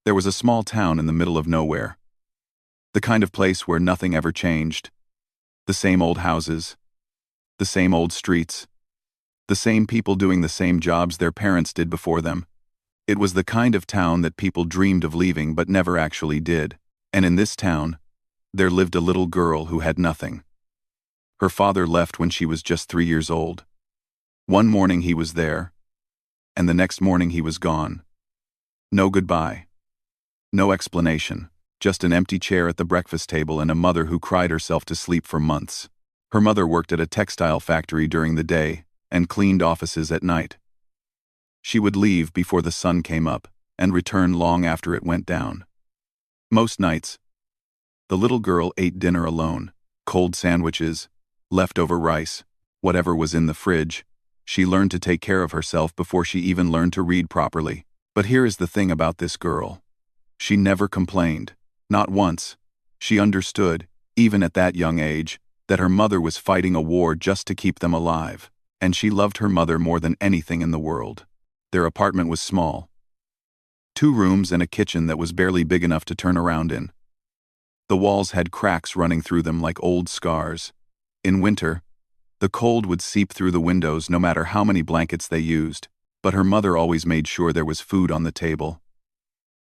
There was a small town in the middle of nowhere. The kind of place where nothing ever changed. The same old houses. The same old streets. The same people doing the same jobs their parents did before them. It was the kind of town that people dreamed of leaving but never actually did. And in this town, there lived a little girl who had nothing. Her father left when she was just 3 years old. One morning he was there, and the next morning he was gone. No goodbye. No explanation, just an empty chair at the breakfast table and a mother who cried herself to sleep for months. Her mother worked at a textile factory during the day and cleaned offices at night. She would leave before the sun came up and return long after it went down. Most nights, the little girl ate dinner alone, cold sandwiches, leftover rice, whatever was in the fridge. She learned to take care of herself before she even learned to read properly. But here is the thing about this girl. She never complained, not once. She understood, even at that young age, that her mother was fighting a war just to keep them alive, and she loved her mother more than anything in the world. Their apartment was small. 2 rooms and a kitchen that was barely big enough to turn around in. The walls had cracks running through them like old scars. In winter, the cold would seep through the windows no matter how many blankets they used, but her mother always made sure there was food on the table.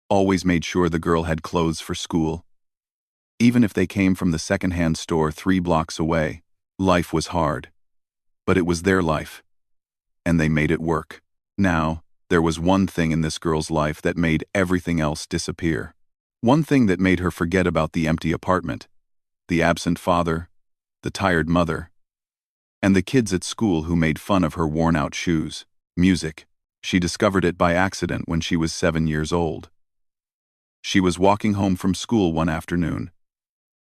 Always made sure the girl had clothes for school. Even if they came from the second-hand store 3 blocks away, life was hard. But it was their life, and they made it work. Now, there was one thing in this girl's life that made everything else disappear. One thing that made her forget about the empty apartment, the absent father, the tired mother, and the kids at school who made fun of her worn-out shoes. Music. She discovered it by accident when she was 7 years old. She was walking home from school one afternoon,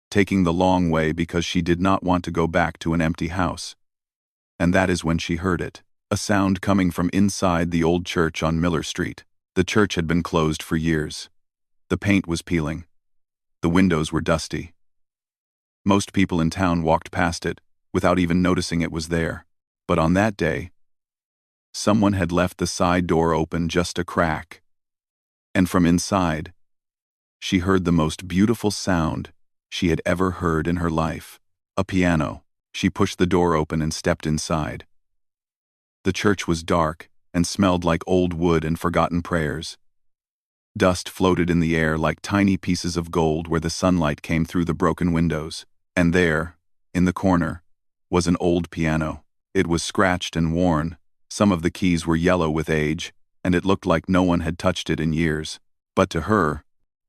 taking the long way because she did not want to go back to an empty house. And that is when she heard it, a sound coming from inside the old church on Miller Street. The church had been closed for years. The paint was peeling. The windows were dusty. Most people in town walked past it, without even noticing it was there. But on that day, someone had left the side door open just a crack. And from inside, she heard the most beautiful sound she had ever heard in her life. A piano. She pushed the door open and stepped inside. The church was dark and smelled like old wood and forgotten prayers. Dust floated in the air like tiny pieces of gold where the sunlight came through the broken windows. And there, in the corner, was an old piano. It was scratched and worn. Some of the keys were yellow with age, and it looked like no one had touched it in years. But to her,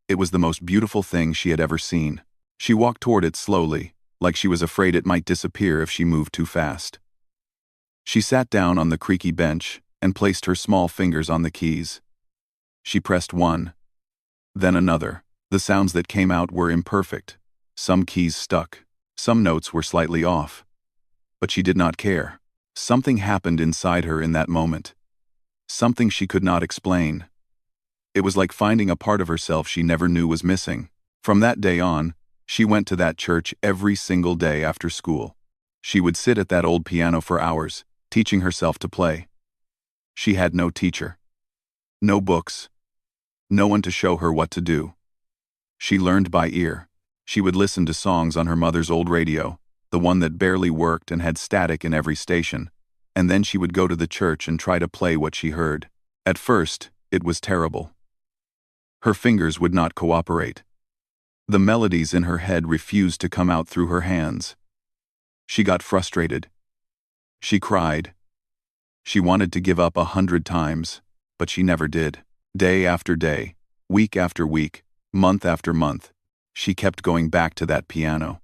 it was the most beautiful thing she had ever seen. She walked toward it slowly, like she was afraid it might disappear if she moved too fast. She sat down on the creaky bench and placed her small fingers on the keys. She pressed one, then another. The sounds that came out were imperfect. Some keys stuck, some notes were slightly off. But she did not care. Something happened inside her in that moment. Something she could not explain. It was like finding a part of herself she never knew was missing. From that day on, she went to that church every single day after school. She would sit at that old piano for hours, teaching herself to play. She had no teacher. No books. No one to show her what to do. She learned by ear. She would listen to songs on her mother's old radio, the one that barely worked and had static in every station, and then she would go to the church and try to play what she heard. At first, it was terrible. Her fingers would not cooperate. The melodies in her head refused to come out through her hands. She got frustrated. She cried. She wanted to give up 100 times, but she never did. Day after day, week after week, month after month, she kept going back to that piano.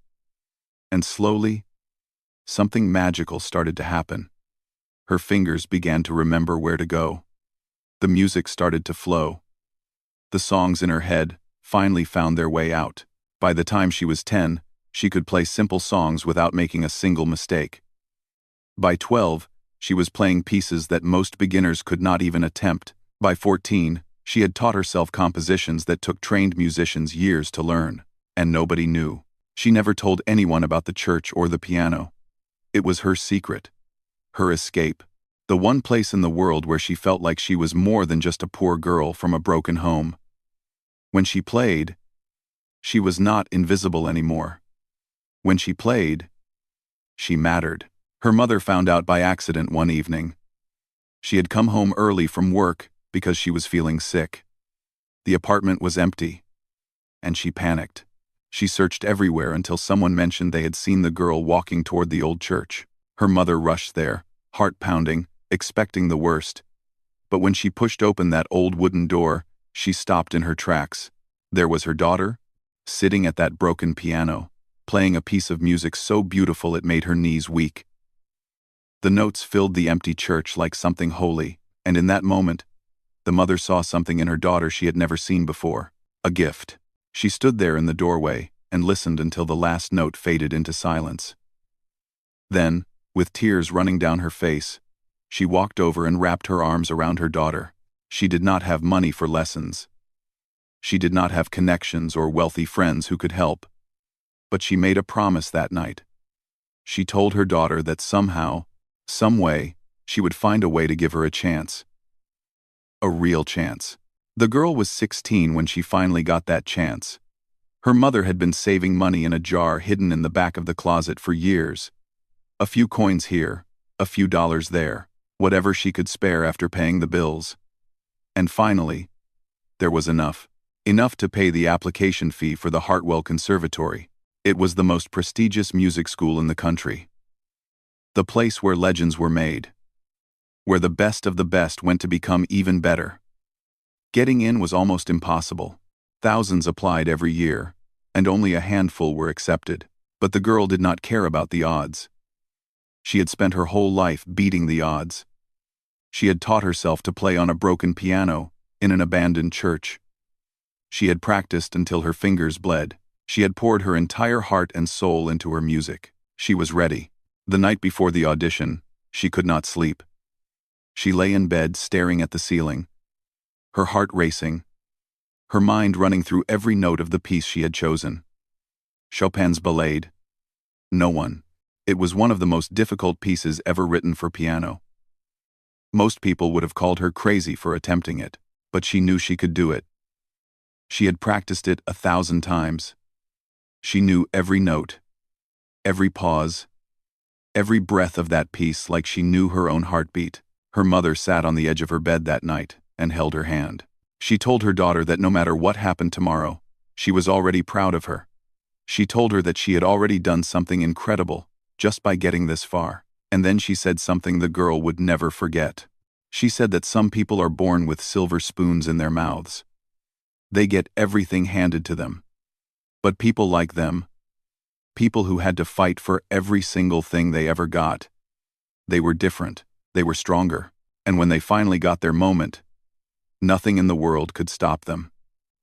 And slowly, something magical started to happen. Her fingers began to remember where to go. The music started to flow. The songs in her head finally found their way out. By the time she was 10, she could play simple songs without making a single mistake. By 12, she was playing pieces that most beginners could not even attempt. By 14, she had taught herself compositions that took trained musicians years to learn, and nobody knew. She never told anyone about the church or the piano. It was her secret, her escape, the one place in the world where she felt like she was more than just a poor girl from a broken home. When she played, she was not invisible anymore. When she played, she mattered. Her mother found out by accident one evening. She had come home early from work because she was feeling sick. The apartment was empty, and she panicked. She searched everywhere until someone mentioned they had seen the girl walking toward the old church. Her mother rushed there, heart pounding, expecting the worst. But when she pushed open that old wooden door, she stopped in her tracks. There was her daughter, sitting at that broken piano, playing a piece of music so beautiful it made her knees weak. The notes filled the empty church like something holy, and in that moment, the mother saw something in her daughter she had never seen before. A gift. She stood there in the doorway and listened until the last note faded into silence. Then, with tears running down her face, she walked over and wrapped her arms around her daughter. She did not have money for lessons. She did not have connections or wealthy friends who could help. But she made a promise that night. She told her daughter that somehow, some way, she would find a way to give her a chance. A real chance. The girl was 16 when she finally got that chance. Her mother had been saving money in a jar hidden in the back of the closet for years. A few coins here, a few dollars there, whatever she could spare after paying the bills. And finally, there was enough. Enough to pay the application fee for the Hartwell Conservatory. It was the most prestigious music school in the country. The place where legends were made. Where the best of the best went to become even better. Getting in was almost impossible. Thousands applied every year, and only a handful were accepted. But the girl did not care about the odds. She had spent her whole life beating the odds. She had taught herself to play on a broken piano in an abandoned church. She had practiced until her fingers bled. She had poured her entire heart and soul into her music. She was ready. The night before the audition, she could not sleep. She lay in bed staring at the ceiling, her heart racing, her mind running through every note of the piece she had chosen. Chopin's Ballade. No one. It was one of the most difficult pieces ever written for piano. Most people would have called her crazy for attempting it, but she knew she could do it. She had practiced it 1,000 times. She knew every note, every pause, every breath of that piece like she knew her own heartbeat. Her mother sat on the edge of her bed that night and held her hand. She told her daughter that no matter what happened tomorrow, she was already proud of her. She told her that she had already done something incredible just by getting this far. And then she said something the girl would never forget. She said that some people are born with silver spoons in their mouths. They get everything handed to them. But people like them, people who had to fight for every single thing they ever got, they were different, they were stronger, and when they finally got their moment, nothing in the world could stop them.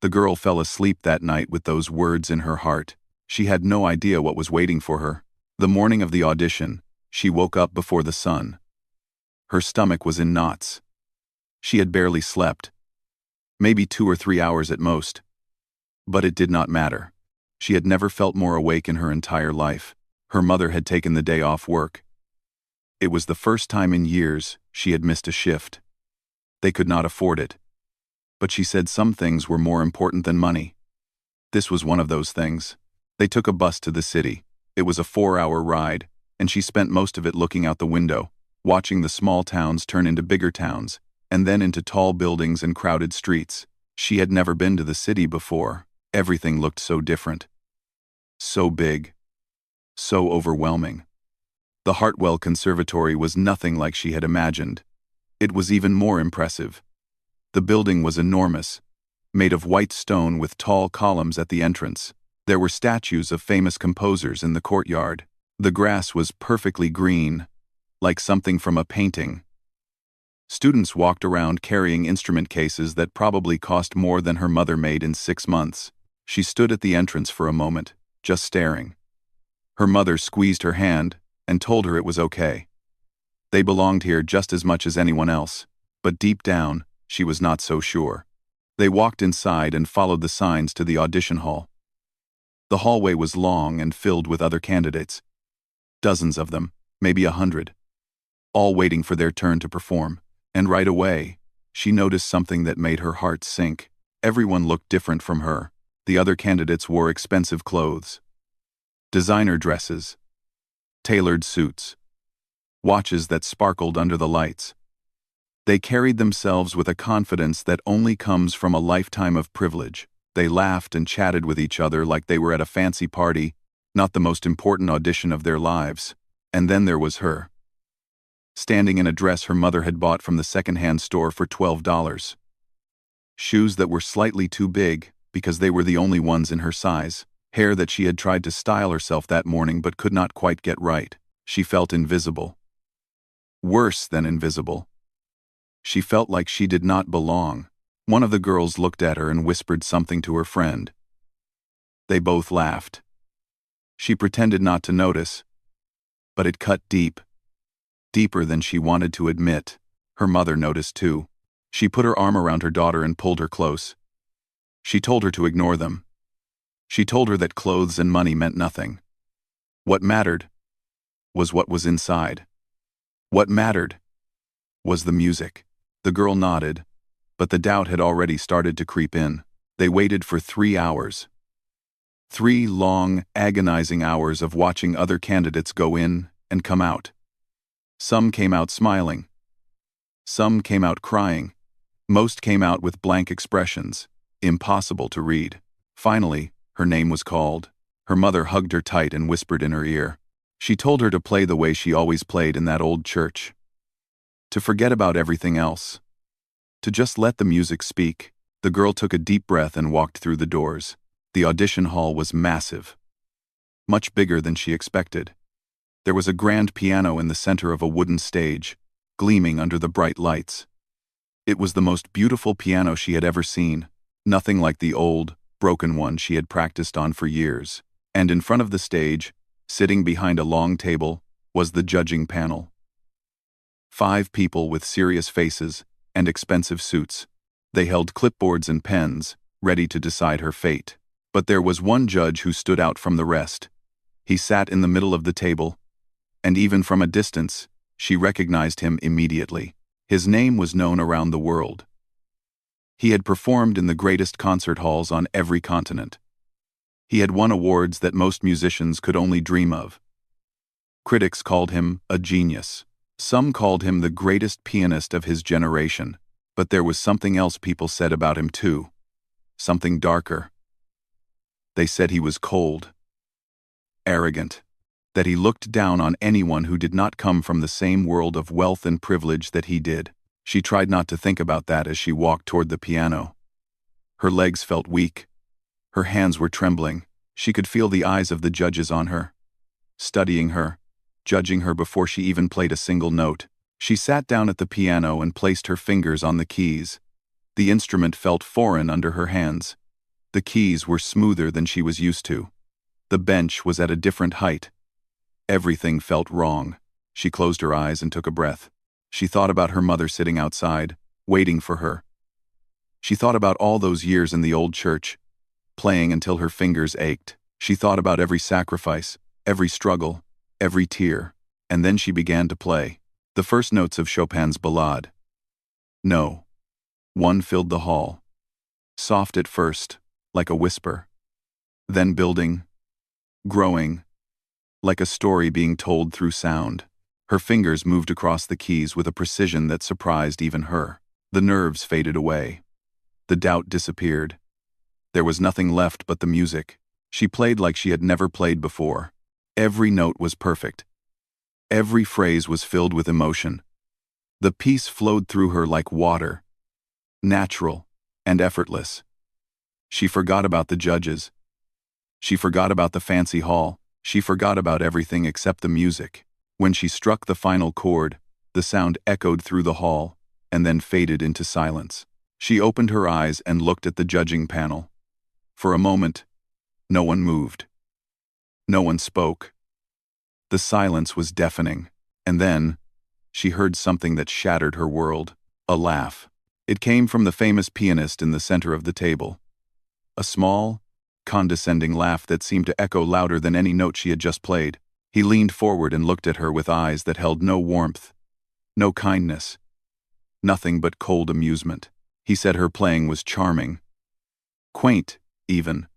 The girl fell asleep that night with those words in her heart. She had no idea what was waiting for her. The morning of the audition, she woke up before the sun. Her stomach was in knots. She had barely slept. Maybe 2 or 3 hours at most. But it did not matter. She had never felt more awake in her entire life. Her mother had taken the day off work. It was the first time in years she had missed a shift. They could not afford it. But she said some things were more important than money. This was one of those things. They took a bus to the city. It was a 4-hour ride, and she spent most of it looking out the window, watching the small towns turn into bigger towns, and then into tall buildings and crowded streets. She had never been to the city before. Everything looked so different. So big. So overwhelming. The Hartwell Conservatory was nothing like she had imagined. It was even more impressive. The building was enormous, made of white stone with tall columns at the entrance. There were statues of famous composers in the courtyard. The grass was perfectly green, like something from a painting. Students walked around carrying instrument cases that probably cost more than her mother made in 6 months. She stood at the entrance for a moment, just staring. Her mother squeezed her hand and told her it was okay. They belonged here just as much as anyone else, but deep down, she was not so sure. They walked inside and followed the signs to the audition hall. The hallway was long and filled with other candidates. Dozens of them, maybe 100. All waiting for their turn to perform. And right away, she noticed something that made her heart sink. Everyone looked different from her. The other candidates wore expensive clothes, designer dresses, tailored suits, watches that sparkled under the lights. They carried themselves with a confidence that only comes from a lifetime of privilege. They laughed and chatted with each other like they were at a fancy party, not the most important audition of their lives. And then there was her, standing in a dress her mother had bought from the second-hand store for $12. Shoes that were slightly too big, because they were the only ones in her size. Hair that she had tried to style herself that morning but could not quite get right. She felt invisible. Worse than invisible. She felt like she did not belong. One of the girls looked at her and whispered something to her friend. They both laughed. She pretended not to notice, but it cut deep. Deeper than she wanted to admit. Her mother noticed too. She put her arm around her daughter and pulled her close. She told her to ignore them. She told her that clothes and money meant nothing. What mattered was what was inside. What mattered was the music. The girl nodded, but the doubt had already started to creep in. They waited for 3 hours. 3 long, agonizing hours of watching other candidates go in and come out. Some came out smiling. Some came out crying. Most came out with blank expressions, impossible to read. Finally, her name was called. Her mother hugged her tight and whispered in her ear. She told her to play the way she always played in that old church. To forget about everything else. To just let the music speak. The girl took a deep breath and walked through the doors. The audition hall was massive. Much bigger than she expected. There was a grand piano in the center of a wooden stage, gleaming under the bright lights. It was the most beautiful piano she had ever seen, nothing like the old, broken one she had practiced on for years. And in front of the stage, sitting behind a long table, was the judging panel. 5 people with serious faces and expensive suits. They held clipboards and pens, ready to decide her fate. But there was one judge who stood out from the rest. He sat in the middle of the table, and even from a distance, she recognized him immediately. His name was known around the world. He had performed in the greatest concert halls on every continent. He had won awards that most musicians could only dream of. Critics called him a genius. Some called him the greatest pianist of his generation. But there was something else people said about him too. Something darker. They said he was cold, arrogant, that he looked down on anyone who did not come from the same world of wealth and privilege that he did. She tried not to think about that as she walked toward the piano. Her legs felt weak. Her hands were trembling. She could feel the eyes of the judges on her, studying her, judging her before she even played a single note. She sat down at the piano and placed her fingers on the keys. The instrument felt foreign under her hands. The keys were smoother than she was used to. The bench was at a different height. Everything felt wrong. She closed her eyes and took a breath. She thought about her mother sitting outside, waiting for her. She thought about all those years in the old church, playing until her fingers ached. She thought about every sacrifice, every struggle, every tear, and then she began to play. The first notes of Chopin's Ballade. No. One filled the hall. Soft at first, like a whisper. Then building, growing, like a story being told through sound. Her fingers moved across the keys with a precision that surprised even her. The nerves faded away. The doubt disappeared. There was nothing left but the music. She played like she had never played before. Every note was perfect. Every phrase was filled with emotion. The piece flowed through her like water, natural and effortless. She forgot about the judges. She forgot about the fancy hall. She forgot about everything except the music. When she struck the final chord, the sound echoed through the hall and then faded into silence. She opened her eyes and looked at the judging panel. For a moment, no one moved. No one spoke. The silence was deafening, and then she heard something that shattered her world. A laugh. It came from the famous pianist in the center of the table. A small, condescending laugh that seemed to echo louder than any note she had just played. He leaned forward and looked at her with eyes that held no warmth, no kindness, nothing but cold amusement. He said her playing was charming, Quaint, even.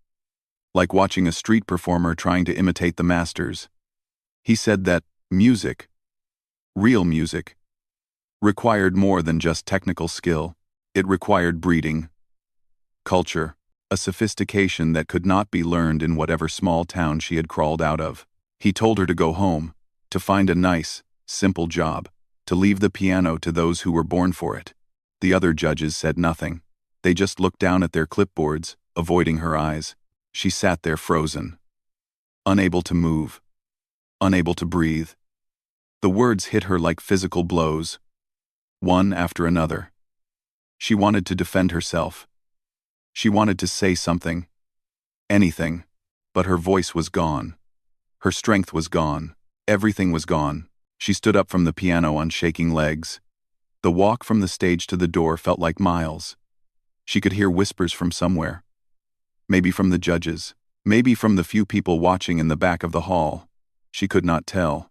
Like watching a street performer trying to imitate the masters. He said that music, real music, required more than just technical skill. It required breeding, culture, a sophistication that could not be learned in whatever small town she had crawled out of. He told her to go home, to find a nice, simple job, to leave the piano to those who were born for it. The other judges said nothing. They just looked down at their clipboards, avoiding her eyes. She sat there frozen, unable to move, unable to breathe. The words hit her like physical blows, one after another. She wanted to defend herself. She wanted to say something, anything, but her voice was gone. Her strength was gone. Everything was gone. She stood up from the piano on shaking legs. The walk from the stage to the door felt like miles. She could hear whispers from somewhere. Maybe from the judges. Maybe from the few people watching in the back of the hall. She could not tell.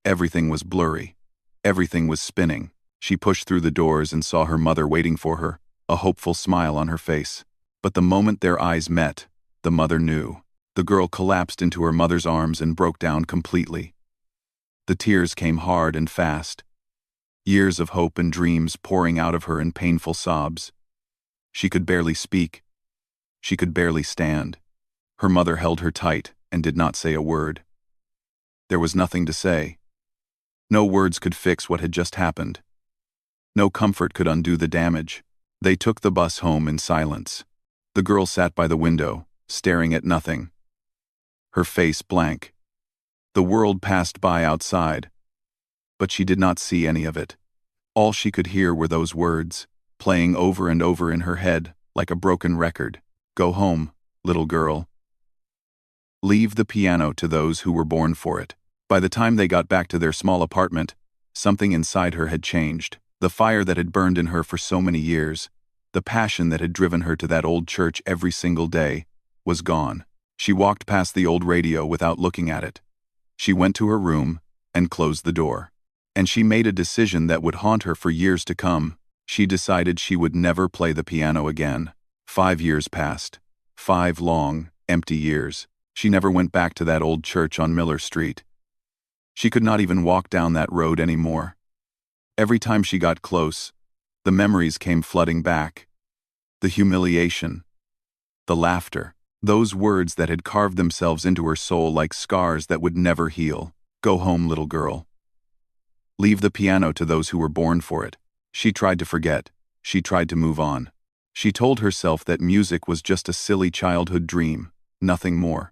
Everything was blurry. Everything was spinning. She pushed through the doors and saw her mother waiting for her, a hopeful smile on her face. But the moment their eyes met, the mother knew. The girl collapsed into her mother's arms and broke down completely. The tears came hard and fast. Years of hope and dreams pouring out of her in painful sobs. She could barely speak. She could barely stand. Her mother held her tight and did not say a word. There was nothing to say. No words could fix what had just happened. No comfort could undo the damage. They took the bus home in silence. The girl sat by the window, staring at nothing. Her face blank. The world passed by outside, but she did not see any of it. All she could hear were those words, playing over and over in her head like a broken record. Go home, little girl. Leave the piano to those who were born for it. By the time they got back to their small apartment, something inside her had changed. The fire that had burned in her for so many years, the passion that had driven her to that old church every single day, was gone. She walked past the old radio without looking at it. She went to her room and closed the door. And she made a decision that would haunt her for years to come. She decided she would never play the piano again. 5 years passed. 5 long, empty years. She never went back to that old church on Miller Street. She could not even walk down that road anymore. Every time she got close, the memories came flooding back. The humiliation, the laughter, those words that had carved themselves into her soul like scars that would never heal. Go home, little girl. Leave the piano to those who were born for it. She tried to forget. She tried to move on. She told herself that music was just a silly childhood dream, nothing more.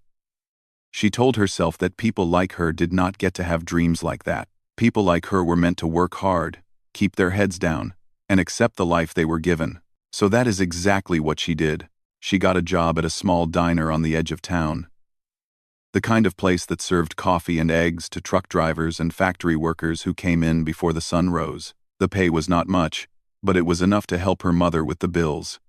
She told herself that people like her did not get to have dreams like that. People like her were meant to work hard, keep their heads down, and accept the life they were given. So that is exactly what she did. She got a job at a small diner on the edge of town. The kind of place that served coffee and eggs to truck drivers and factory workers who came in before the sun rose. The pay was not much, but it was enough to help her mother with the bills.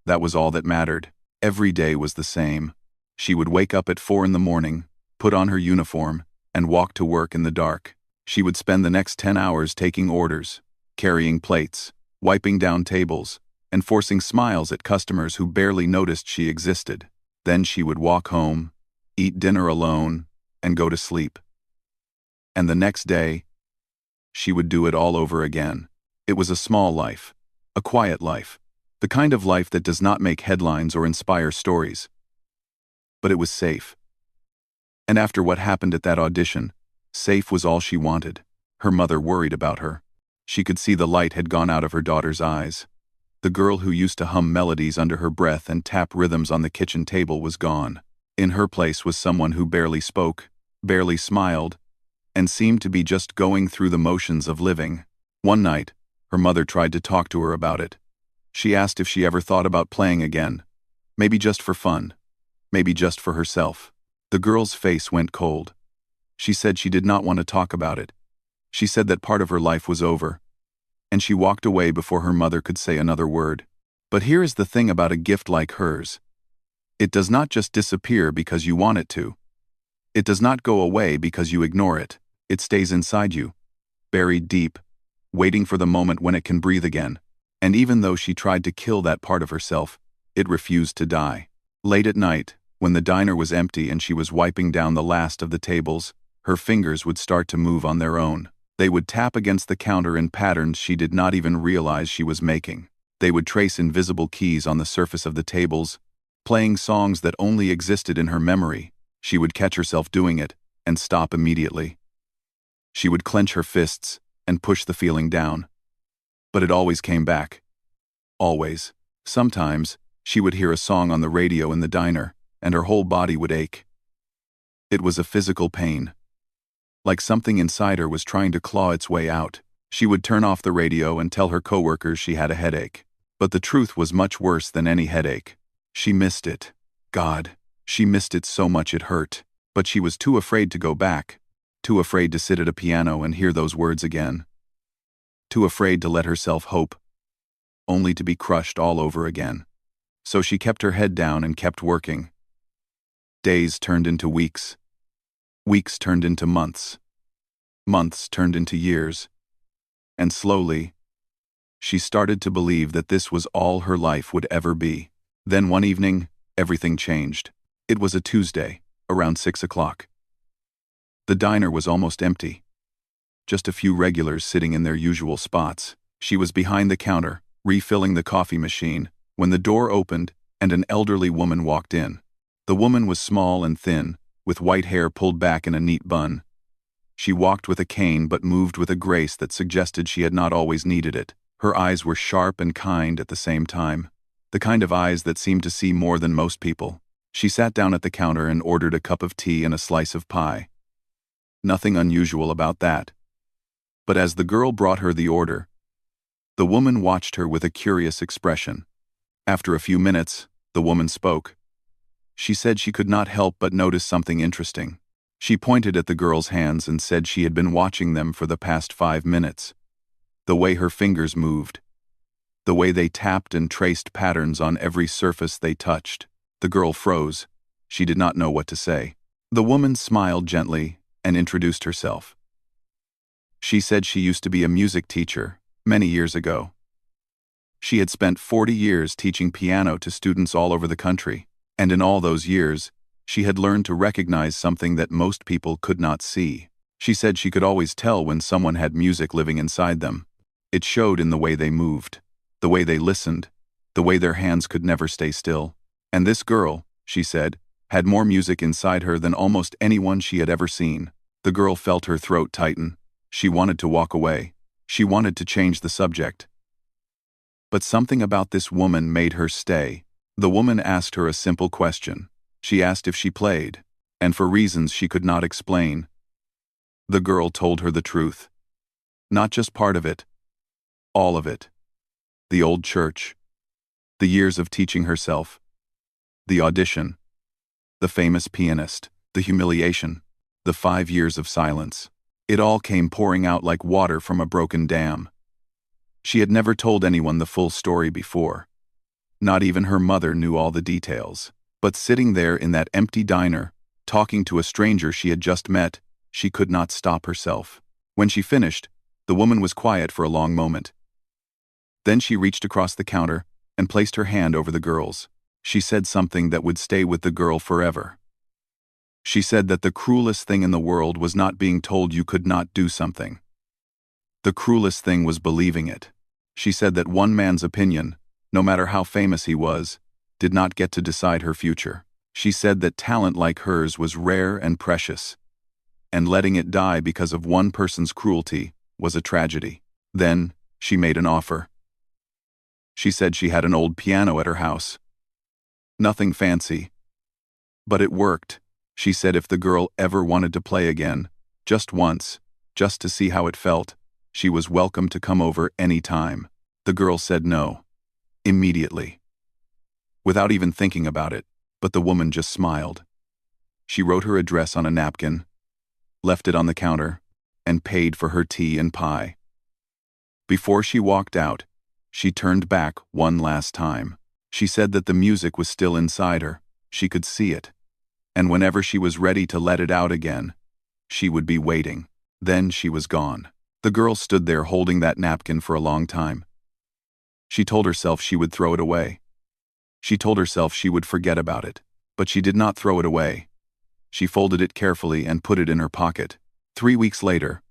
That was all that mattered. Every day was the same. She would wake up at 4 in the morning, put on her uniform, and walk to work in the dark. She would spend the next 10 hours taking orders, carrying plates, wiping down tables, and forcing smiles at customers who barely noticed she existed. Then she would walk home, eat dinner alone, and go to sleep. And the next day, she would do it all over again. It was a small life, a quiet life, the kind of life that does not make headlines or inspire stories. But it was safe. And after what happened at that audition, safe was all she wanted. Her mother worried about her. She could see the light had gone out of her daughter's eyes. The girl who used to hum melodies under her breath and tap rhythms on the kitchen table was gone. In her place was someone who barely spoke, barely smiled, and seemed to be just going through the motions of living. One night, her mother tried to talk to her about it. She asked if she ever thought about playing again. Maybe just for fun. Maybe just for herself. The girl's face went cold. She said she did not want to talk about it. She said that part of her life was over. And she walked away before her mother could say another word. But here is the thing about a gift like hers. It does not just disappear because you want it to. It does not go away because you ignore it. It stays inside you, buried deep, waiting for the moment when it can breathe again. And even though she tried to kill that part of herself, it refused to die. Late at night, when the diner was empty and she was wiping down the last of the tables, her fingers would start to move on their own. They would tap against the counter in patterns she did not even realize she was making. They would trace invisible keys on the surface of the tables, playing songs that only existed in her memory. She would catch herself doing it and stop immediately. She would clench her fists and push the feeling down. But it always came back. Always. Sometimes, she would hear a song on the radio in the diner, and her whole body would ache. It was a physical pain. Like something inside her was trying to claw its way out. She would turn off the radio and tell her coworkers she had a headache. But the truth was much worse than any headache. She missed it. God, she missed it so much it hurt. But she was too afraid to go back. Too afraid to sit at a piano and hear those words again. Too afraid to let herself hope, only to be crushed all over again. So she kept her head down and kept working. Days turned into weeks. Weeks turned into months. Months turned into years. And slowly, she started to believe that this was all her life would ever be. Then one evening, everything changed. It was a Tuesday, around 6 o'clock. The diner was almost empty. Just a few regulars sitting in their usual spots. She was behind the counter, refilling the coffee machine, when the door opened and an elderly woman walked in. The woman was small and thin, with white hair pulled back in a neat bun. She walked with a cane but moved with a grace that suggested she had not always needed it. Her eyes were sharp and kind at the same time. The kind of eyes that seemed to see more than most people. She sat down at the counter and ordered a cup of tea and a slice of pie. Nothing unusual about that. But as the girl brought her the order, the woman watched her with a curious expression. After a few minutes, the woman spoke. She said she could not help but notice something interesting. She pointed at the girl's hands and said she had been watching them for the past 5 minutes. The way her fingers moved. The way they tapped and traced patterns on every surface they touched. The girl froze. She did not know what to say. The woman smiled gently and introduced herself. She said she used to be a music teacher, many years ago. She had spent 40 years teaching piano to students all over the country, and in all those years, she had learned to recognize something that most people could not see. She said she could always tell when someone had music living inside them. It showed in the way they moved, the way they listened, the way their hands could never stay still. And this girl, she said, had more music inside her than almost anyone she had ever seen. The girl felt her throat tighten. She wanted to walk away. She wanted to change the subject. But something about this woman made her stay. The woman asked her a simple question. She asked if she played, and for reasons she could not explain. The girl told her the truth. Not just part of it. All of it. The old church. The years of teaching herself. The audition. The famous pianist. The humiliation. The 5 years of silence. It all came pouring out like water from a broken dam. She had never told anyone the full story before. Not even her mother knew all the details. But sitting there in that empty diner, talking to a stranger she had just met, she could not stop herself. When she finished, the woman was quiet for a long moment. Then she reached across the counter and placed her hand over the girl's. She said something that would stay with the girl forever. She said that the cruelest thing in the world was not being told you could not do something. The cruelest thing was believing it. She said that one man's opinion, no matter how famous he was, did not get to decide her future. She said that talent like hers was rare and precious, and letting it die because of one person's cruelty was a tragedy. Then, she made an offer. She said she had an old piano at her house. Nothing fancy. But it worked. She said if the girl ever wanted to play again, just once, just to see how it felt, she was welcome to come over any time. The girl said no. Immediately. Without even thinking about it, but the woman just smiled. She wrote her address on a napkin, left it on the counter, and paid for her tea and pie. Before she walked out, she turned back one last time. She said that the music was still inside her. She could see it. And whenever she was ready to let it out again, she would be waiting. Then she was gone. The girl stood there holding that napkin for a long time. She told herself she would throw it away. She told herself she would forget about it, but she did not throw it away. She folded it carefully and put it in her pocket. 3 weeks later,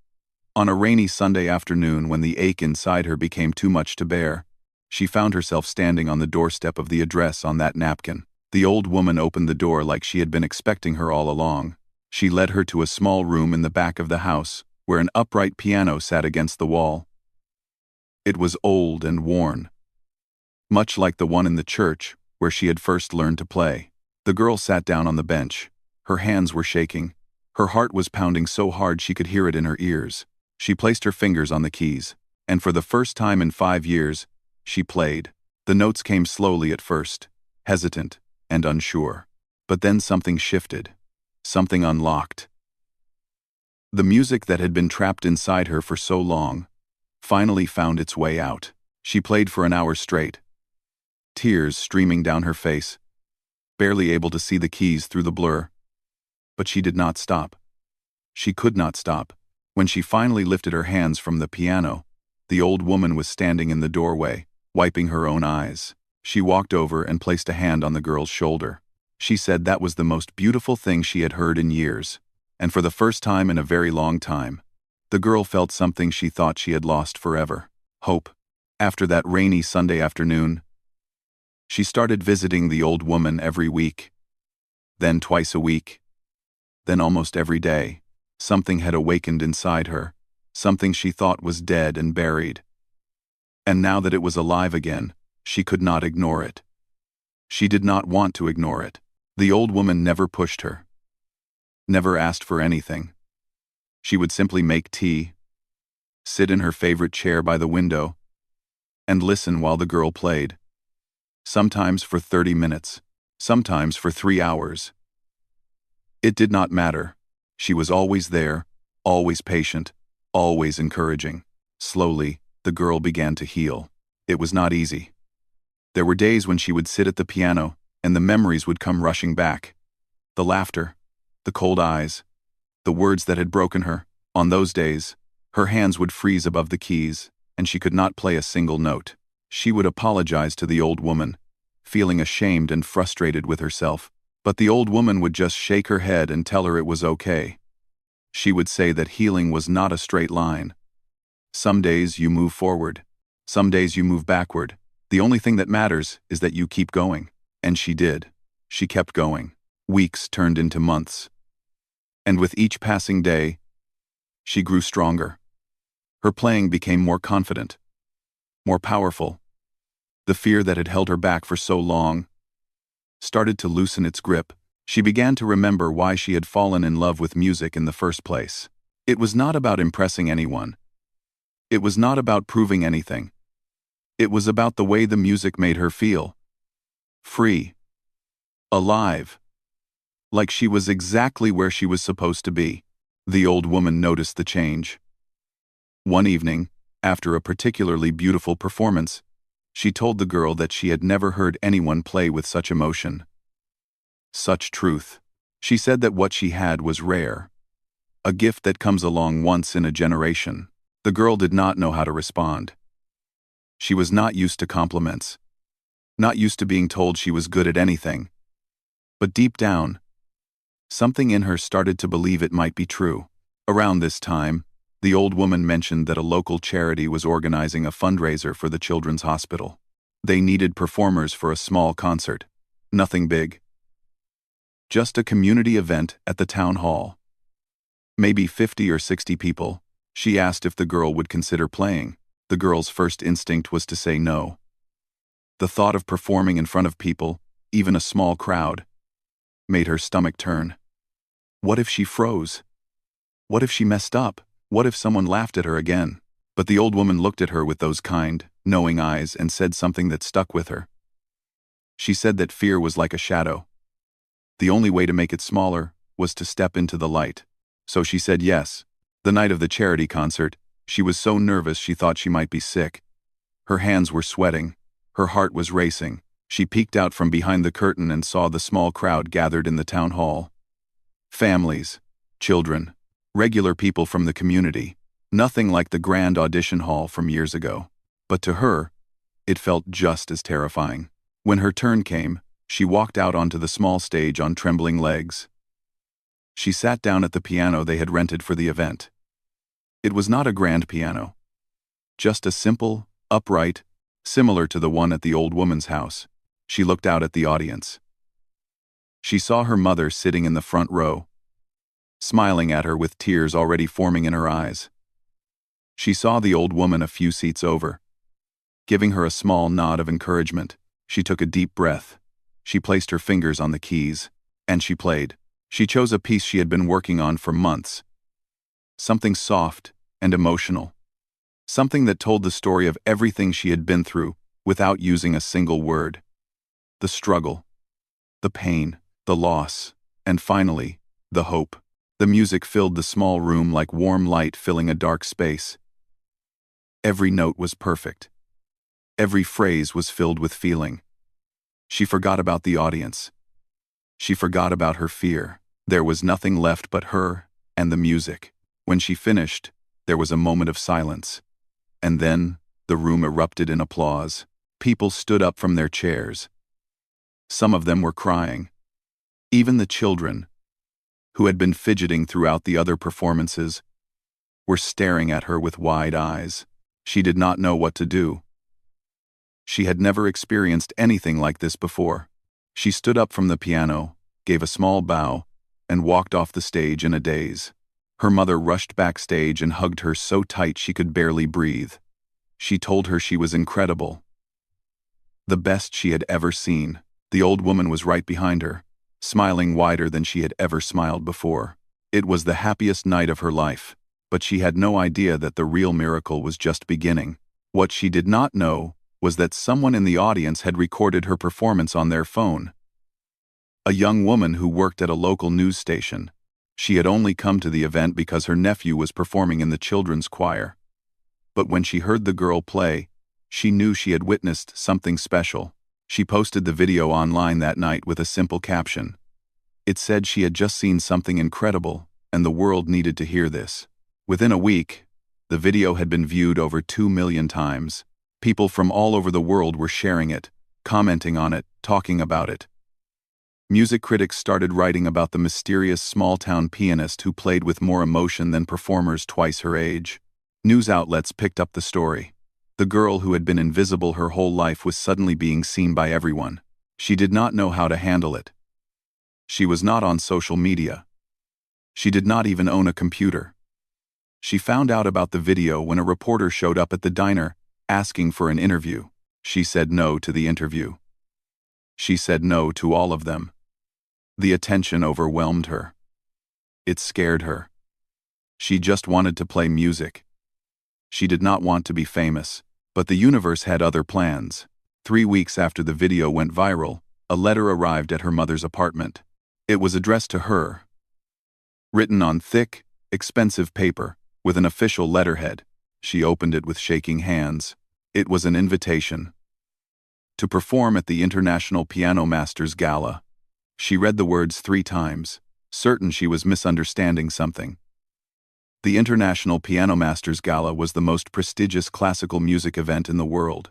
on a rainy Sunday afternoon when the ache inside her became too much to bear, she found herself standing on the doorstep of the address on that napkin. The old woman opened the door like she had been expecting her all along. She led her to a small room in the back of the house, where an upright piano sat against the wall. It was old and worn, much like the one in the church where she had first learned to play. The girl sat down on the bench. Her hands were shaking. Her heart was pounding so hard she could hear it in her ears. She placed her fingers on the keys, and for the first time in 5 years, she played. The notes came slowly at first, hesitant and unsure. But then something shifted. Something unlocked. The music that had been trapped inside her for so long finally found its way out. She played for an hour straight, tears streaming down her face, barely able to see the keys through the blur. But she did not stop. She could not stop. When she finally lifted her hands from the piano, the old woman was standing in the doorway, wiping her own eyes. She walked over and placed a hand on the girl's shoulder. She said that was the most beautiful thing she had heard in years, and for the first time in a very long time, the girl felt something she thought she had lost forever: hope. After that rainy Sunday afternoon, she started visiting the old woman every week, then twice a week, then almost every day. Something had awakened inside her, something she thought was dead and buried. And now that it was alive again, she could not ignore it. She did not want to ignore it. The old woman never pushed her, never asked for anything. She would simply make tea, sit in her favorite chair by the window, and listen while the girl played. Sometimes for 30 minutes, sometimes for 3 hours. It did not matter. She was always there, always patient, always encouraging. Slowly, the girl began to heal. It was not easy. There were days when she would sit at the piano, and the memories would come rushing back. The laughter, the cold eyes, the words that had broken her. On those days, her hands would freeze above the keys, and she could not play a single note. She would apologize to the old woman, feeling ashamed and frustrated with herself. But the old woman would just shake her head and tell her it was okay. She would say that healing was not a straight line. Some days you move forward. Some days you move backward. The only thing that matters is that you keep going. And she did. She kept going. Weeks turned into months. And with each passing day, she grew stronger. Her playing became more confident, more powerful. The fear that had held her back for so long started to loosen its grip. She began to remember why she had fallen in love with music in the first place. It was not about impressing anyone. It was not about proving anything. It was about the way the music made her feel. Free. Alive. Like she was exactly where she was supposed to be. The old woman noticed the change. One evening, after a particularly beautiful performance, she told the girl that she had never heard anyone play with such emotion, such truth. She said that what she had was rare, a gift that comes along once in a generation. The girl did not know how to respond. She was not used to compliments, not used to being told she was good at anything. But deep down, something in her started to believe it might be true. Around this time, the old woman mentioned that a local charity was organizing a fundraiser for the children's hospital. They needed performers for a small concert. Nothing big. Just a community event at the town hall. Maybe 50 or 60 people. She asked if the girl would consider playing. The girl's first instinct was to say no. The thought of performing in front of people, even a small crowd, made her stomach turn. What if she froze? What if she messed up? What if someone laughed at her again? But the old woman looked at her with those kind, knowing eyes and said something that stuck with her. She said that fear was like a shadow. The only way to make it smaller was to step into the light. So she said yes. The night of the charity concert, she was so nervous she thought she might be sick. Her hands were sweating. Her heart was racing. She peeked out from behind the curtain and saw the small crowd gathered in the town hall. Families, children, regular people from the community. Nothing like the grand audition hall from years ago. But to her, it felt just as terrifying. When her turn came, she walked out onto the small stage on trembling legs. She sat down at the piano they had rented for the event. It was not a grand piano. Just a simple, upright, similar to the one at the old woman's house. She looked out at the audience. She saw her mother sitting in the front row, smiling at her with tears already forming in her eyes. She saw the old woman a few seats over, giving her a small nod of encouragement. She took a deep breath. She placed her fingers on the keys, and she played. She chose a piece she had been working on for months. Something soft and emotional. Something that told the story of everything she had been through without using a single word. The struggle, the pain, the loss, and finally, the hope. The music filled the small room like warm light filling a dark space. Every note was perfect. Every phrase was filled with feeling. She forgot about the audience. She forgot about her fear. There was nothing left but her and the music. When she finished, there was a moment of silence. And then, the room erupted in applause. People stood up from their chairs. Some of them were crying. Even the children, who had been fidgeting throughout the other performances, were staring at her with wide eyes. She did not know what to do. She had never experienced anything like this before. She stood up from the piano, gave a small bow, and walked off the stage in a daze. Her mother rushed backstage and hugged her so tight she could barely breathe. She told her she was incredible. The best she had ever seen. The old woman was right behind her, smiling wider than she had ever smiled before. It was the happiest night of her life, but she had no idea that the real miracle was just beginning. What she did not know was that someone in the audience had recorded her performance on their phone. A young woman who worked at a local news station. She had only come to the event because her nephew was performing in the children's choir. But when she heard the girl play, she knew she had witnessed something special. She posted the video online that night with a simple caption. It said she had just seen something incredible, and the world needed to hear this. Within a week, the video had been viewed over 2 million times. People from all over the world were sharing it, commenting on it, talking about it. Music critics started writing about the mysterious small-town pianist who played with more emotion than performers twice her age. News outlets picked up the story. The girl who had been invisible her whole life was suddenly being seen by everyone. She did not know how to handle it. She was not on social media. She did not even own a computer. She found out about the video when a reporter showed up at the diner, asking for an interview. She said no to the interview. She said no to all of them. The attention overwhelmed her. It scared her. She just wanted to play music. She did not want to be famous, but the universe had other plans. 3 weeks after the video went viral, a letter arrived at her mother's apartment. It was addressed to her, written on thick, expensive paper, with an official letterhead. She opened it with shaking hands. It was an invitation to perform at the International Piano Masters Gala. She read the words 3 times, certain she was misunderstanding something. The International Piano Masters Gala was the most prestigious classical music event in the world.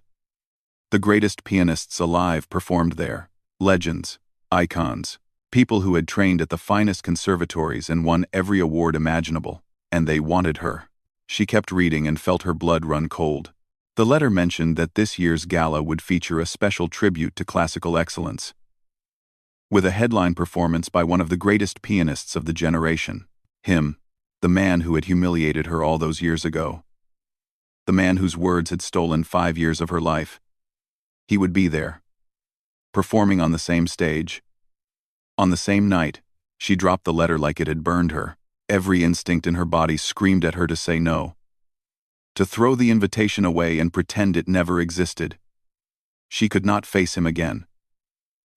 The greatest pianists alive performed there. Legends, icons, people who had trained at the finest conservatories and won every award imaginable. And they wanted her. She kept reading and felt her blood run cold. The letter mentioned that this year's gala would feature a special tribute to classical excellence, with a headline performance by one of the greatest pianists of the generation. Him, the man who had humiliated her all those years ago. The man whose words had stolen 5 years of her life. He would be there, performing on the same stage. On the same night, she dropped the letter like it had burned her. Every instinct in her body screamed at her to say no, to throw the invitation away and pretend it never existed. She could not face him again.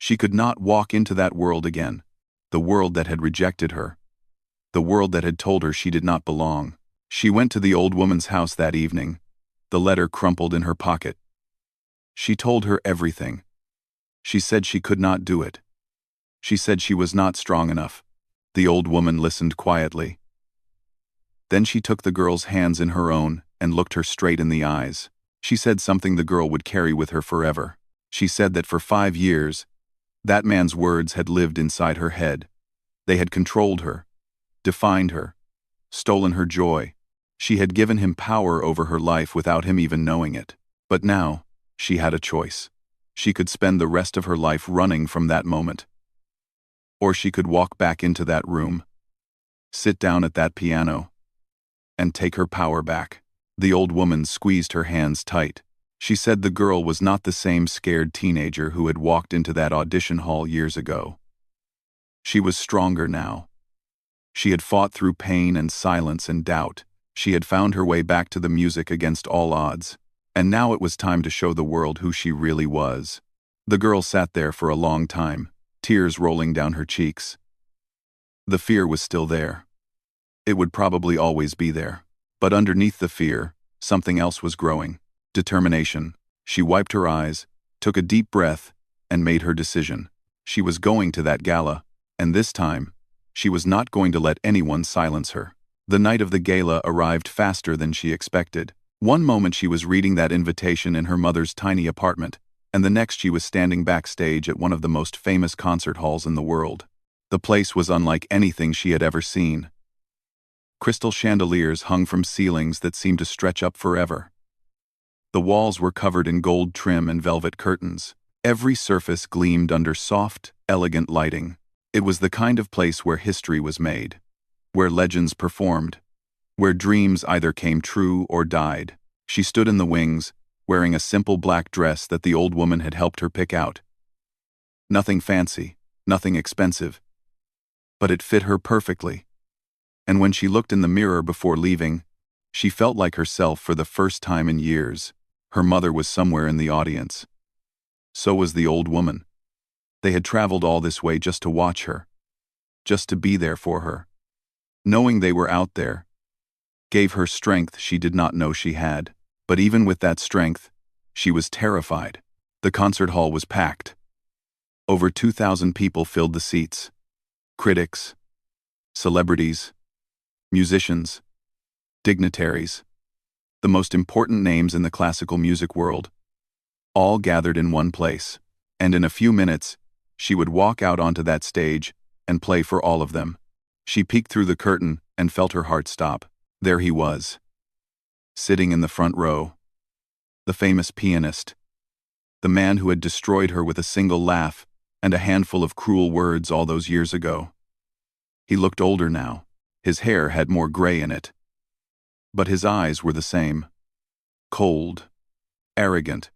She could not walk into that world again, the world that had rejected her, the world that had told her she did not belong. She went to the old woman's house that evening, the letter crumpled in her pocket. She told her everything. She said she could not do it. She said she was not strong enough. The old woman listened quietly. Then she took the girl's hands in her own and looked her straight in the eyes. She said something the girl would carry with her forever. She said that for 5 years, that man's words had lived inside her head. They had controlled her, defined her, stolen her joy. She had given him power over her life without him even knowing it. But now, she had a choice. She could spend the rest of her life running from that moment. Or she could walk back into that room, sit down at that piano, and take her power back. The old woman squeezed her hands tight. She said the girl was not the same scared teenager who had walked into that audition hall years ago. She was stronger now. She had fought through pain and silence and doubt. She had found her way back to the music against all odds. And now it was time to show the world who she really was. The girl sat there for a long time, tears rolling down her cheeks. The fear was still there. It would probably always be there. But underneath the fear, something else was growing. Determination. She wiped her eyes, took a deep breath, and made her decision. She was going to that gala, and this time, she was not going to let anyone silence her. The night of the gala arrived faster than she expected. One moment she was reading that invitation in her mother's tiny apartment, and the next she was standing backstage at one of the most famous concert halls in the world. The place was unlike anything she had ever seen. Crystal chandeliers hung from ceilings that seemed to stretch up forever. The walls were covered in gold trim and velvet curtains. Every surface gleamed under soft, elegant lighting. It was the kind of place where history was made, where legends performed, where dreams either came true or died. She stood in the wings, wearing a simple black dress that the old woman had helped her pick out. Nothing fancy, nothing expensive, but it fit her perfectly. And when she looked in the mirror before leaving, she felt like herself for the first time in years. Her mother was somewhere in the audience. So was the old woman. They had traveled all this way just to watch her, just to be there for her. Knowing they were out there gave her strength she did not know she had. But even with that strength, she was terrified. The concert hall was packed. Over 2,000 people filled the seats. Critics, celebrities, musicians, dignitaries, the most important names in the classical music world, all gathered in one place. And in a few minutes, she would walk out onto that stage and play for all of them. She peeked through the curtain and felt her heart stop. There he was, sitting in the front row, the famous pianist, the man who had destroyed her with a single laugh and a handful of cruel words all those years ago. He looked older now. His hair had more gray in it. But his eyes were the same. Cold, arrogant,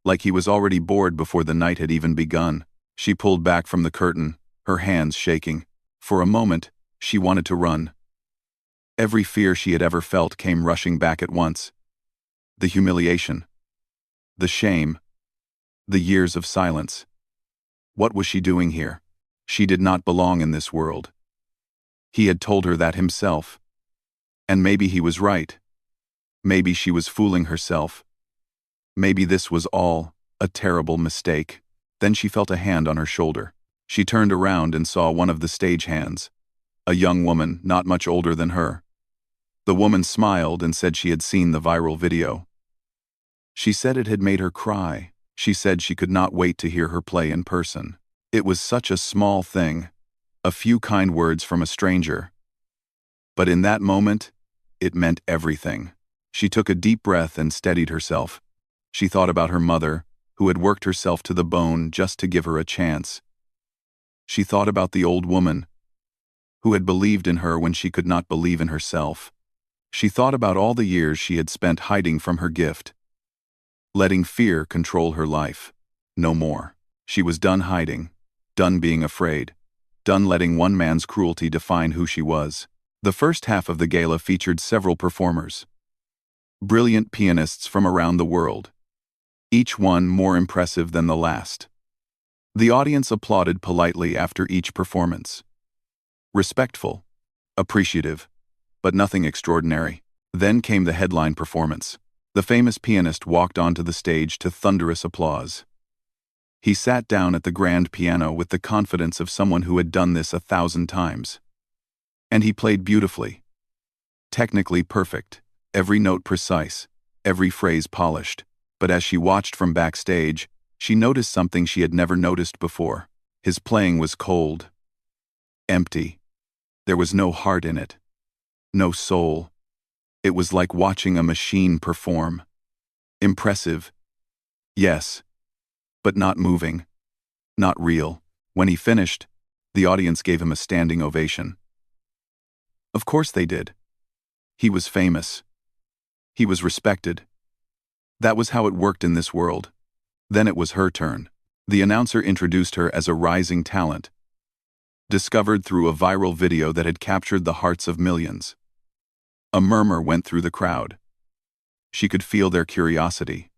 like he was already bored before the night had even begun. She pulled back from the curtain, her hands shaking. For a moment, she wanted to run. Every fear she had ever felt came rushing back at once. The humiliation, the shame, the years of silence. What was she doing here? She did not belong in this world. He had told her that himself. And maybe he was right. Maybe she was fooling herself. Maybe this was all a terrible mistake. Then she felt a hand on her shoulder. She turned around and saw one of the stagehands, a young woman not much older than her. The woman smiled and said she had seen the viral video. She said it had made her cry. She said she could not wait to hear her play in person. It was such a small thing, a few kind words from a stranger. But in that moment, it meant everything. She took a deep breath and steadied herself. She thought about her mother, who had worked herself to the bone just to give her a chance. She thought about the old woman, who had believed in her when she could not believe in herself. She thought about all the years she had spent hiding from her gift, letting fear control her life. No more. She was done hiding, done being afraid, done letting one man's cruelty define who she was. The first half of the gala featured several performers, brilliant pianists from around the world, each one more impressive than the last. The audience applauded politely after each performance. Respectful, appreciative, but nothing extraordinary. Then came the headline performance. The famous pianist walked onto the stage to thunderous applause. He sat down at the grand piano with the confidence of someone who had done this 1,000 times. And he played beautifully. Technically perfect, every note precise, every phrase polished. But as she watched from backstage, she noticed something she had never noticed before. His playing was cold, empty. There was no heart in it, no soul. It was like watching a machine perform. Impressive, yes, but not moving, not real. When he finished, the audience gave him a standing ovation. Of course they did. He was famous. He was respected. That was how it worked in this world. Then it was her turn. The announcer introduced her as a rising talent, discovered through a viral video that had captured the hearts of millions. A murmur went through the crowd. She could feel their curiosity,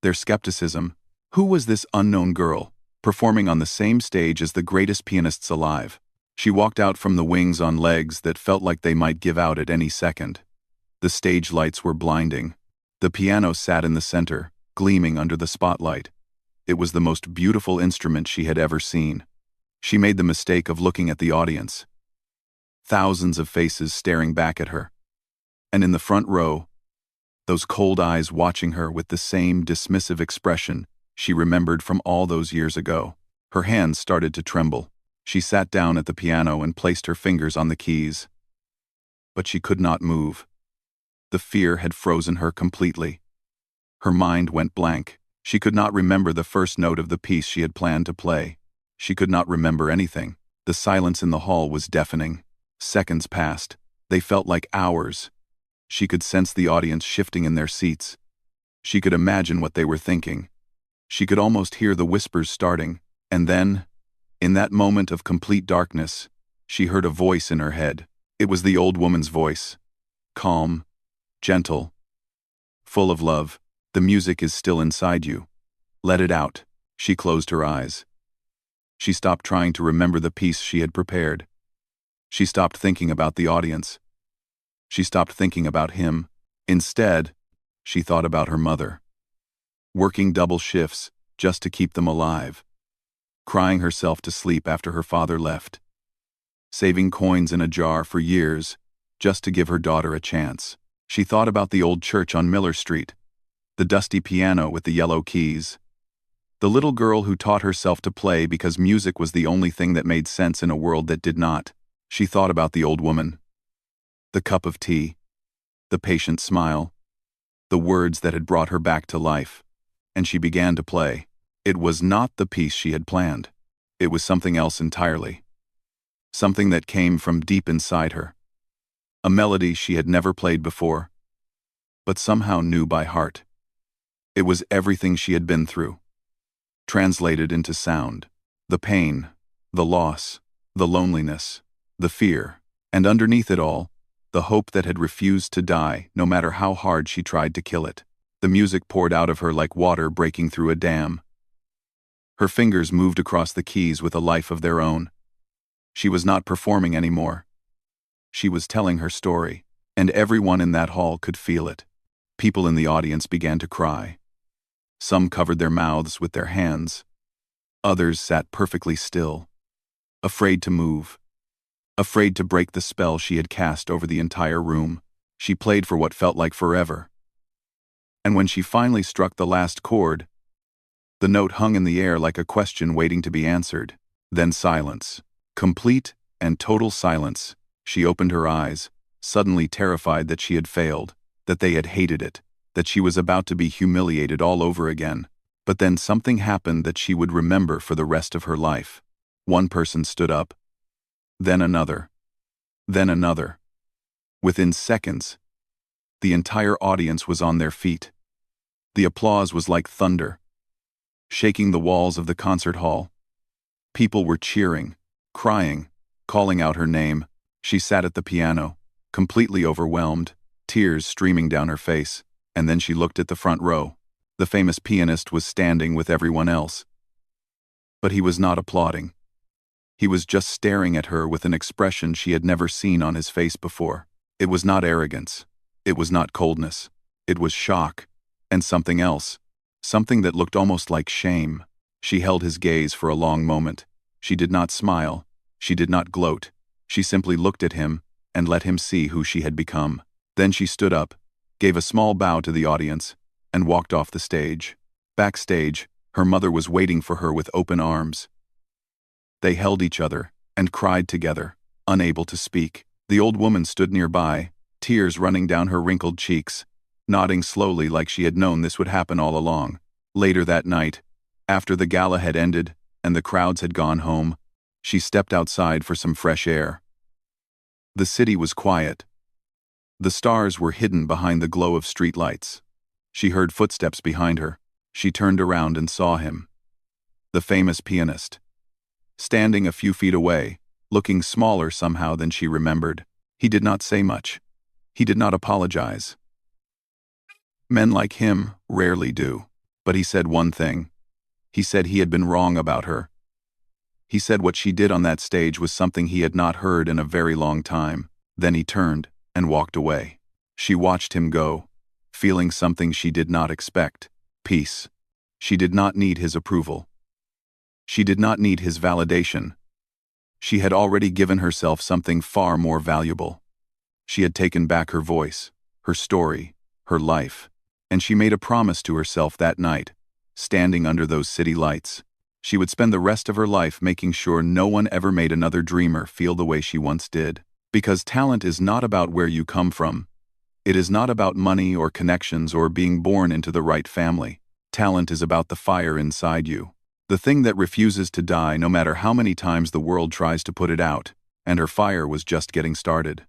their skepticism. Who was this unknown girl, performing on the same stage as the greatest pianists alive? She walked out from the wings on legs that felt like they might give out at any second. The stage lights were blinding. The piano sat in the center, gleaming under the spotlight. It was the most beautiful instrument she had ever seen. She made the mistake of looking at the audience. Thousands of faces staring back at her. And in the front row, those cold eyes watching her with the same dismissive expression she remembered from all those years ago. Her hands started to tremble. She sat down at the piano and placed her fingers on the keys. But she could not move. The fear had frozen her completely. Her mind went blank. She could not remember the first note of the piece she had planned to play. She could not remember anything. The silence in the hall was deafening. Seconds passed. They felt like hours. She could sense the audience shifting in their seats. She could imagine what they were thinking. She could almost hear the whispers starting. And then, in that moment of complete darkness, she heard a voice in her head. It was the old woman's voice. Calm, gentle, full of love. The music is still inside you. Let it out. She closed her eyes. She stopped trying to remember the piece she had prepared. She stopped thinking about the audience. She stopped thinking about him. Instead, she thought about her mother. Working double shifts just to keep them alive. Crying herself to sleep after her father left. Saving coins in a jar for years just to give her daughter a chance. She thought about the old church on Miller Street. The dusty piano with the yellow keys. The little girl who taught herself to play because music was the only thing that made sense in a world that did not. She thought about the old woman. The cup of tea. The patient smile. The words that had brought her back to life. And she began to play. It was not the piece she had planned. It was something else entirely. Something that came from deep inside her. A melody she had never played before, but somehow knew by heart. It was everything she had been through, translated into sound. The pain, the loss, the loneliness, the fear, and underneath it all, the hope that had refused to die no matter how hard she tried to kill it. The music poured out of her like water breaking through a dam. Her fingers moved across the keys with a life of their own. She was not performing anymore. She was telling her story, and everyone in that hall could feel it. People in the audience began to cry. Some covered their mouths with their hands. Others sat perfectly still, afraid to move, afraid to break the spell she had cast over the entire room. She played for what felt like forever. And when she finally struck the last chord, the note hung in the air like a question waiting to be answered. Then silence. Complete and total silence. She opened her eyes, suddenly terrified that she had failed, that they had hated it, that she was about to be humiliated all over again. But then something happened that she would remember for the rest of her life. One person stood up, then another, then another. Within seconds, the entire audience was on their feet. The applause was like thunder, shaking the walls of the concert hall. People were cheering, crying, calling out her name. She sat at the piano, completely overwhelmed, tears streaming down her face, and then she looked at the front row. The famous pianist was standing with everyone else. But he was not applauding. He was just staring at her with an expression she had never seen on his face before. It was not arrogance. It was not coldness. It was shock. And something else. Something that looked almost like shame. She held his gaze for a long moment. She did not smile. She did not gloat. She simply looked at him and let him see who she had become. Then she stood up, gave a small bow to the audience, and walked off the stage. Backstage, Her mother was waiting for her with open arms. They held each other and cried together, unable to speak. The old woman stood nearby, tears running down her wrinkled cheeks, nodding slowly like she had known this would happen all along. Later that night, after the gala had ended and the crowds had gone home, she stepped outside for some fresh air. The city was quiet. The stars were hidden behind the glow of streetlights. She heard footsteps behind her. She turned around and saw him. The famous pianist. Standing a few feet away, looking smaller somehow than she remembered. He did not say much. He did not apologize. Men like him rarely do. But he said one thing. He said he had been wrong about her. He said what she did on that stage was something he had not heard in a very long time. Then he turned and walked away. She watched him go, feeling something she did not expect. Peace. She did not need his approval. She did not need his validation. She had already given herself something far more valuable. She had taken back her voice, her story, her life, and she made a promise to herself that night, standing under those city lights. She would spend the rest of her life making sure no one ever made another dreamer feel the way she once did. Because talent is not about where you come from. It is not about money or connections or being born into the right family. Talent is about the fire inside you. The thing that refuses to die no matter how many times the world tries to put it out, and her fire was just getting started.